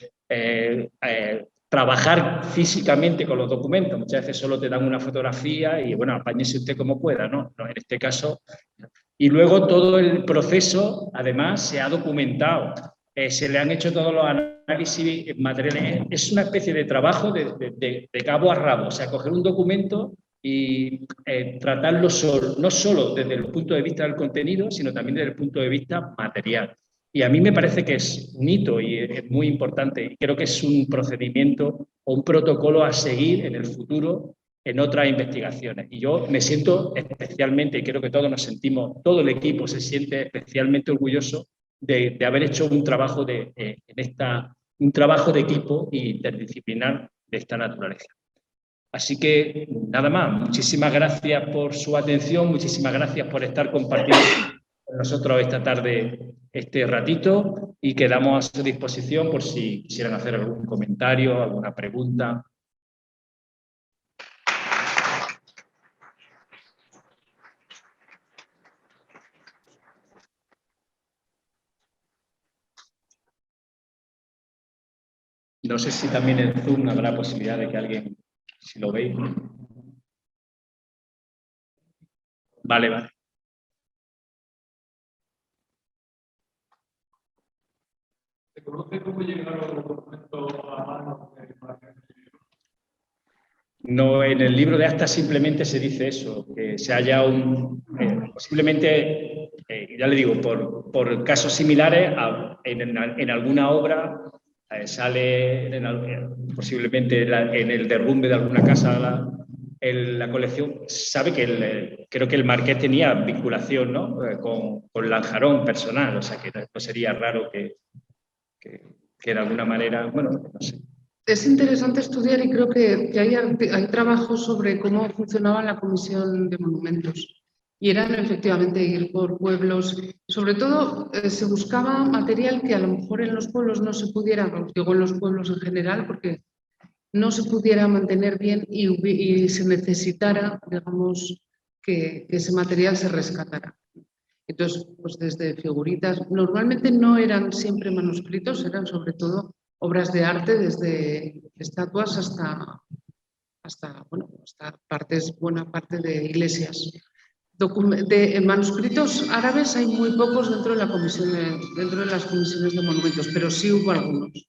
[SPEAKER 3] trabajar físicamente con los documentos. Muchas veces solo te dan una fotografía y, bueno, apáñese usted como pueda, ¿no? En este caso. Y luego todo el proceso, además, se ha documentado. se le han hecho todos los análisis materiales. Es una especie de trabajo de cabo a rabo, o sea, coger un documento y tratarlo no solo desde el punto de vista del contenido, sino también desde el punto de vista material. Y a mí me parece que es un hito y es muy importante. Y creo que es un procedimiento o un protocolo a seguir en el futuro en otras investigaciones. Y yo me siento especialmente, y creo que todos nos sentimos, todo el equipo se siente especialmente orgulloso de haber hecho un trabajo un trabajo de equipo interdisciplinar de esta naturaleza. Así que nada más, muchísimas gracias por su atención, muchísimas gracias por estar compartiendo con nosotros esta tarde este ratito y quedamos a su disposición por si quisieran hacer algún comentario, alguna pregunta. No sé si también en Zoom habrá posibilidad de que alguien, si lo veis. Vale.
[SPEAKER 5] ¿Se conoce cómo llegaron los documentos a manos de Margarita?
[SPEAKER 3] No, en el libro de actas simplemente se dice eso, que se haya posiblemente, ya le digo, por casos similares, en alguna obra sale posiblemente en el derrumbe de alguna casa la colección. Sabe que creo que el Marqués tenía vinculación, ¿no? con Lanjarón personal, o sea que no sería raro que de alguna manera, bueno, no sé.
[SPEAKER 4] Es interesante estudiar y creo que hay trabajos sobre cómo funcionaba la Comisión de Monumentos. Y eran efectivamente ir por pueblos. Sobre todo se buscaba material que a lo mejor en los pueblos no se pudiera, digo en los pueblos en general, porque no se pudiera mantener bien y se necesitara, digamos, que ese material se rescatara. Entonces, pues desde figuritas, normalmente no eran siempre manuscritos, eran sobre todo obras de arte, desde estatuas hasta buena parte de iglesias. En manuscritos árabes hay muy pocos dentro de las comisiones de monumentos, pero sí hubo algunos.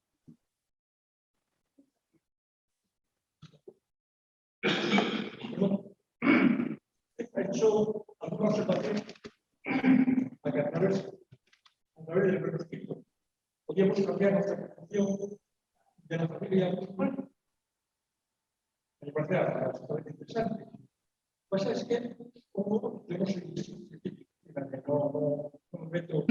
[SPEAKER 5] Ha hecho alguna observación a que a través del manuscrito podíamos cambiar nuestra concepción de la familia musulmana. Me parece absolutamente interesante. Lo que pasa es que, como tenemos el científico, que no meto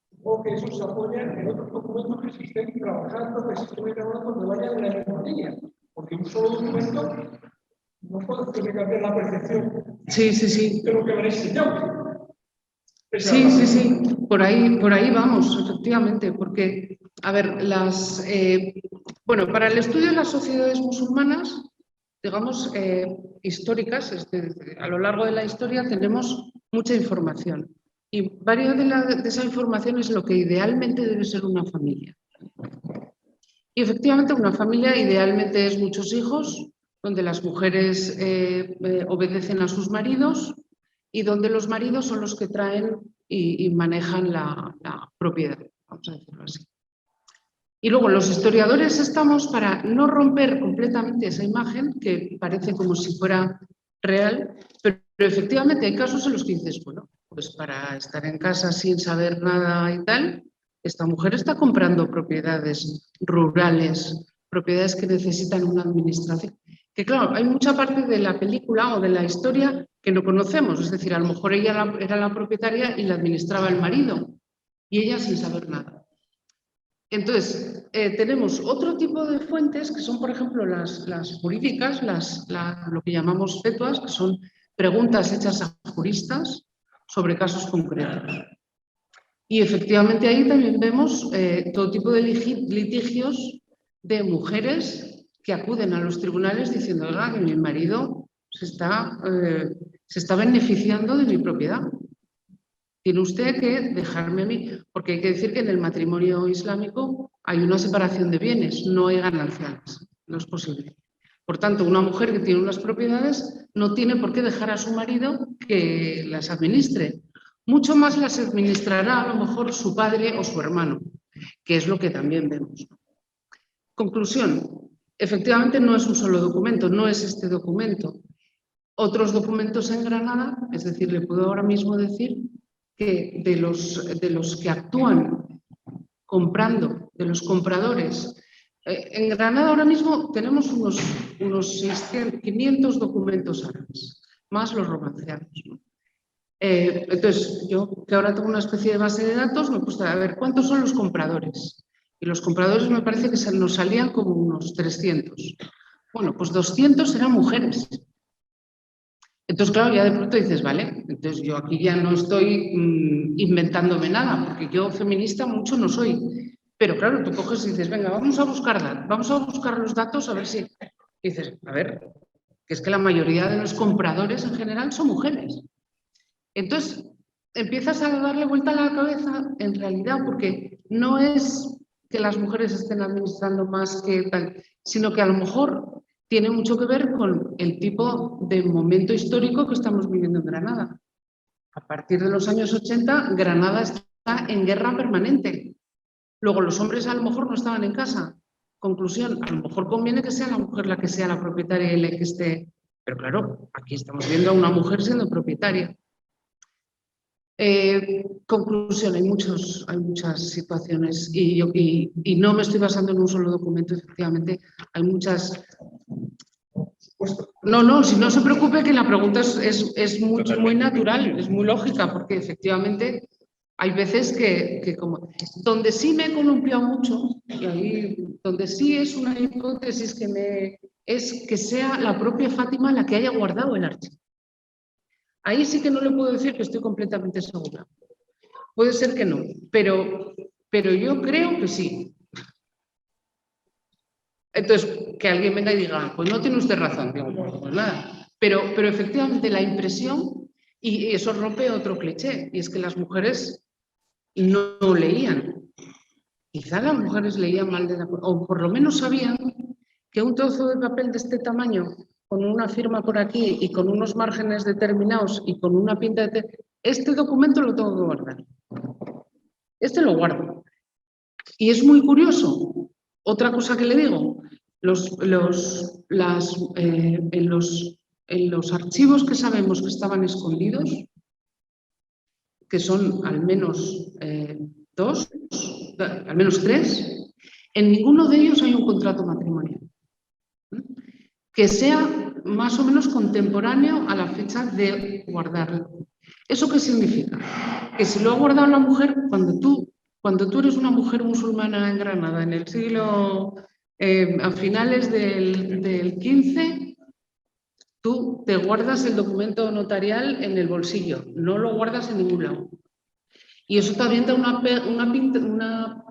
[SPEAKER 5] supongo que eso se apoya en otros documentos que se estén trabajando, que se estén elaborando, que vayan en la misma línea. Porque un solo documento no puede cambiar la percepción.
[SPEAKER 4] Sí.
[SPEAKER 5] De lo que me enseñado.
[SPEAKER 4] Sí. Por ahí vamos, efectivamente, porque, a ver, para el estudio de las sociedades musulmanas, digamos, históricas, a lo largo de la historia tenemos mucha información. Y varios de esa información es lo que idealmente debe ser una familia. Y efectivamente una familia idealmente es muchos hijos, donde las mujeres obedecen a sus maridos y donde los maridos son los que traen y manejan la propiedad, vamos a decirlo así. Y luego los historiadores estamos para no romper completamente esa imagen, que parece como si fuera real, pero efectivamente hay casos en los que dices, bueno, pues para estar en casa sin saber nada y tal, esta mujer está comprando propiedades rurales, propiedades que necesitan una administración. Que claro, hay mucha parte de la película o de la historia que no conocemos, es decir, a lo mejor ella era la propietaria y la administraba el marido, y ella sin saber nada. Entonces, tenemos otro tipo de fuentes que son, por ejemplo, las jurídicas, lo que llamamos fetuas, que son preguntas hechas a juristas sobre casos concretos. Y efectivamente ahí también vemos todo tipo de litigios de mujeres que acuden a los tribunales diciendo, oiga, que mi marido se está beneficiando de mi propiedad. Tiene usted que dejarme a mí, porque hay que decir que en el matrimonio islámico hay una separación de bienes, no hay gananciales, no es posible. Por tanto, una mujer que tiene unas propiedades no tiene por qué dejar a su marido que las administre, mucho más las administrará a lo mejor su padre o su hermano, que es lo que también vemos. Conclusión, efectivamente no es un solo documento, no es este documento. Otros documentos en Granada, es decir, le puedo ahora mismo decir que de los que actúan comprando, de los compradores, en Granada ahora mismo tenemos unos 600, 500 documentos árabes, más los romancianos, ¿no? Entonces, yo que ahora tengo una especie de base de datos, me puse a ver cuántos son los compradores. Y los compradores me parece que nos salían como unos 300. Bueno, pues 200 eran mujeres. Entonces, claro, ya de pronto dices, vale, entonces yo aquí ya no estoy inventándome nada, porque yo feminista mucho no soy. Pero claro, tú coges y dices, venga, vamos a buscar los datos a ver si... Y dices, a ver, que es que la mayoría de los compradores en general son mujeres. Entonces, empiezas a darle vuelta a la cabeza, en realidad, porque no es que las mujeres estén administrando más que tal, sino que a lo mejor tiene mucho que ver con el tipo de momento histórico que estamos viviendo en Granada. A partir de los años 80, Granada está en guerra permanente. Luego, los hombres a lo mejor no estaban en casa. Conclusión, a lo mejor conviene que sea la mujer la que sea la propietaria y la que esté... Pero claro, aquí estamos viendo a una mujer siendo propietaria. Conclusión, hay muchas situaciones y no me estoy basando en un solo documento, efectivamente, hay muchas... No, si no se preocupe que la pregunta es muy natural, es muy lógica, porque efectivamente hay veces que como... Donde sí me he columpiado mucho, y ahí donde sí es una hipótesis es que sea la propia Fátima la que haya guardado el archivo. Ahí sí que no le puedo decir que estoy completamente segura. Puede ser que no, pero yo creo que sí. Entonces, que alguien venga y diga, pues no tiene usted razón, digo, pues nada. Pero efectivamente la impresión, y eso rompe otro cliché, y es que las mujeres no leían. Quizá las mujeres leían mal, o por lo menos sabían que un trozo de papel de este tamaño, con una firma por aquí y con unos márgenes determinados y con una pinta de... Este documento lo tengo que guardar. Este lo guardo. Y es muy curioso. Otra cosa que le digo, en los archivos que sabemos que estaban escondidos, que son al menos al menos 3, en ninguno de ellos hay un contrato matrimonial que sea más o menos contemporáneo a la fecha de guardarlo. ¿Eso qué significa? Que si lo ha guardado la mujer, cuando tú eres una mujer musulmana en Granada en el siglo, a finales del 15, tú te guardas el documento notarial en el bolsillo, no lo guardas en ningún lado. Y eso también da una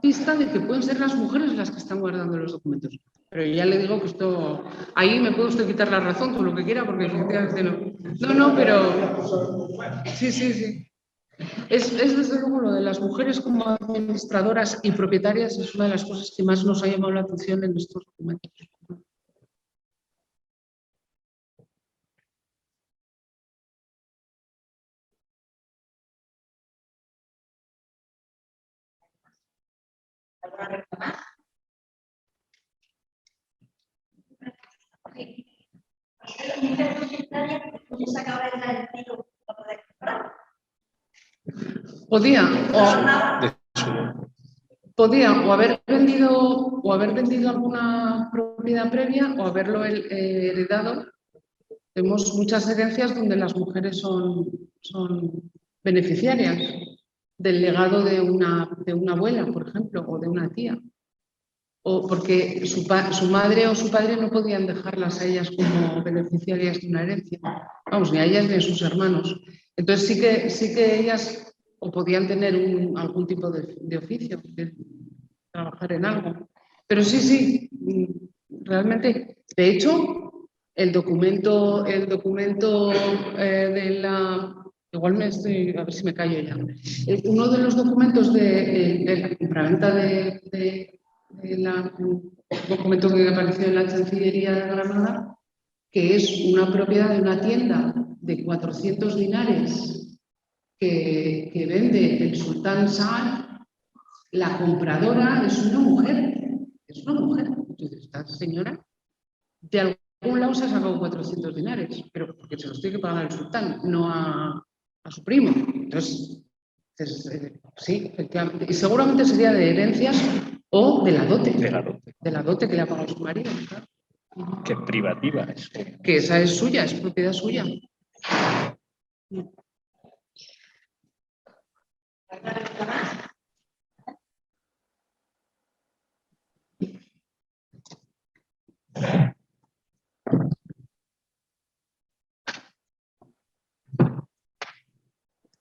[SPEAKER 4] pista de que pueden ser las mujeres las que están guardando los documentos. Pero ya le digo que esto, ahí me puede usted quitar la razón con lo que quiera, porque efectivamente no. No, pero sí. Es desde luego lo de las mujeres como administradoras y propietarias es una de las cosas que más nos ha llamado la atención en estos documentos. Podía o haber vendido alguna propiedad previa o haberlo heredado. Tenemos muchas herencias donde las mujeres son beneficiarias del legado de una abuela, por ejemplo, o de una tía. O porque su madre o su padre no podían dejarlas a ellas como beneficiarias de una herencia. Vamos, ni a ellas ni a sus hermanos. Entonces sí que ellas o podían tener algún tipo de oficio, de trabajar en algo. Pero sí, realmente, de hecho, el documento de la... Igual a ver si me callo ya. Uno de los documentos de la compraventa un documento que apareció en la Chancillería de Granada, que es una propiedad de una tienda de 400 dinares que vende el Sultán Saad, la compradora es una mujer. Es una mujer. Entonces, esta señora, de algún lado se ha sacado 400 dinares, pero porque se los tiene que pagar el sultán, no a su primo. Entonces, sí, efectivamente. Y seguramente sería de herencias o de la dote.
[SPEAKER 3] De la dote.
[SPEAKER 4] De la dote que le ha pagado su marido. Claro.
[SPEAKER 3] Que es privativa.
[SPEAKER 4] Que esa es suya, es propiedad suya.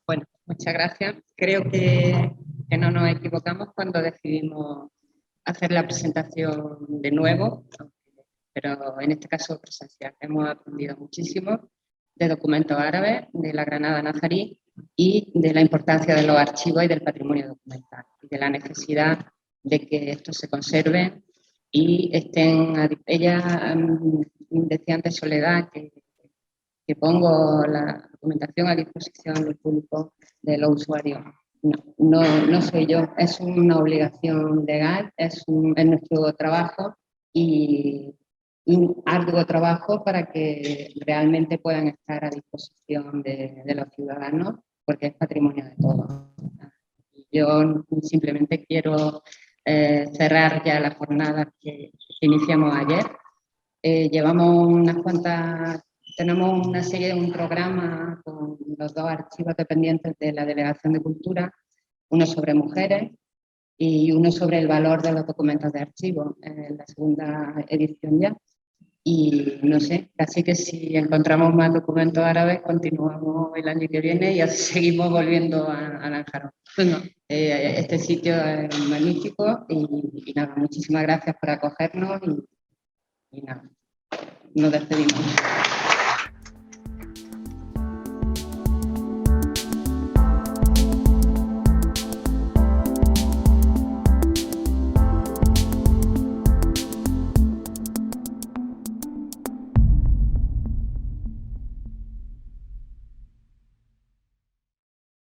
[SPEAKER 2] Bueno, muchas gracias. Creo que no nos equivocamos cuando decidimos hacer la presentación de nuevo, pero en este caso presencial. Hemos aprendido muchísimo de documentos árabes, de la Granada nazarí y de la importancia de los archivos y del patrimonio documental, y de la necesidad de que esto se conserve y estén. Ella decía antes, Soledad, que pongo la documentación a disposición del público, de los usuarios. No soy yo, es una obligación legal, es nuestro trabajo y un arduo trabajo para que realmente puedan estar a disposición de los ciudadanos, porque es patrimonio de todos. Yo simplemente quiero cerrar ya la jornada que iniciamos ayer. Llevamos unas cuantas. Tenemos una serie, un programa con los dos archivos dependientes de la Delegación de Cultura, uno sobre mujeres y uno sobre el valor de los documentos de archivo, en la segunda edición ya. Y no sé, casi que si encontramos más documentos árabes, continuamos el año que viene y así seguimos volviendo a Lanjarón. Bueno, este sitio es magnífico y nada, muchísimas gracias por acogernos y nada, nos despedimos.